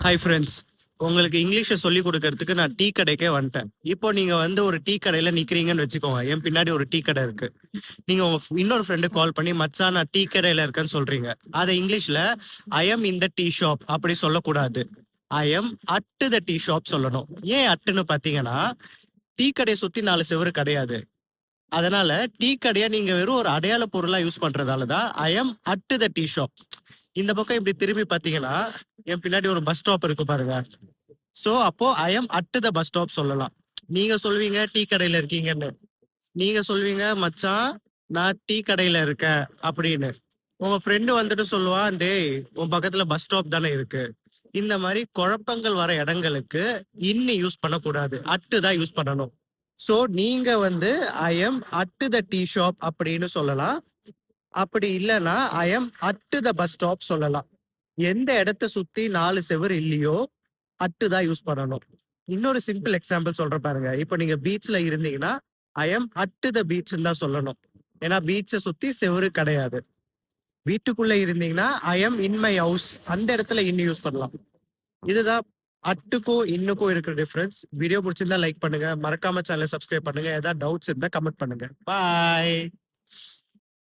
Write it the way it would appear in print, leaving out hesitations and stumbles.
Hi friends. உங்களுக்கு இங்கிலீஷை சொல்லி கொடுக்கறதுக்கு நான் டீ கடைக்கே வந்துட்டேன். இப்போ நீங்க வந்து ஒரு டீ கடையில நிக்கிறீங்கன்னு வச்சுக்கோங்க. என் பின்னாடி ஒரு டீ கடை இருக்கு. நீங்க உங்க இன்னொரு ஃப்ரெண்டு கால் பண்ணி மச்சான் நான் டீ கடையில இருக்கேன்னு சொல்றீங்க. அதை இங்கிலீஷ்ல I am in the tea shop அப்படி சொல்லக்கூடாது. ஐ am at the tea shop சொல்லணும். ஏன் அட்டுன்னு பாத்தீங்கன்னா டீ கடையை சுத்தி 4 செவரு கிடையாது. அதனால டீ கடையை நீங்க வெறும் ஒரு அடையாள பொருளா யூஸ் பண்றதாலதான் I am at the tea shop. இந்த பக்கம் இப்படி திரும்பி பாத்தீங்கன்னா என் பின்னாடி ஒரு பஸ் ஸ்டாப் இருக்கு பாருங்க. சோ அப்போ ஐ am at the bus stop சொல்லலாம். நீங்க சொல்வீங்க டீ கடையில இருக்கீங்கன்னு. நீங்க சொல்வீங்க மச்சான் நான் டீ கடையில இருக்கேன் அப்படின்னு. உங்க ஃப்ரெண்டு வந்துட்டு சொல்லுவான் டேய் உன் பக்கத்துல பஸ் ஸ்டாப் தானே இருக்கு. இந்த மாதிரி குழப்பங்கள் வர இடங்களுக்கு இன்னி யூஸ் பண்ணக்கூடாது, அட்டு தான் யூஸ் பண்ணணும். சோ நீங்க வந்து ஐ am at the tea shop அப்படின்னு சொல்லலாம். அப்படி இல்லைன்னா ஐ am at the bus stop சொல்லலாம். எந்த இடத்த சுத்தி 4 செவர் இல்லையோ அட்டு தான் யூஸ் பண்ணணும். இன்னொரு சிம்பிள் எக்ஸாம்பிள் சொல்றேன் பாருங்க. இப்போ நீங்க பீச்ல இருந்தீங்கன்னா ஐ எம் அட் த பீச் தான் சொல்லணும். ஏன்னா பீச்சை சுத்தி செவரு கிடையாது. வீட்டுக்குள்ள இருந்தீங்கன்னா I am in my house, அந்த இடத்துல இன் யூஸ் பண்ணலாம். இதுதான் அட்டுக்கும் இன்னுக்கும் இருக்கிற டிஃபரன்ஸ். வீடியோ பிடிச்சிருந்தா லைக் பண்ணுங்க, மறக்காம சேனலை சப்ஸ்கிரைப் பண்ணுங்க. ஏதாவது டவுட்ஸ் இருந்தா கமெண்ட் பண்ணுங்க. பாய்.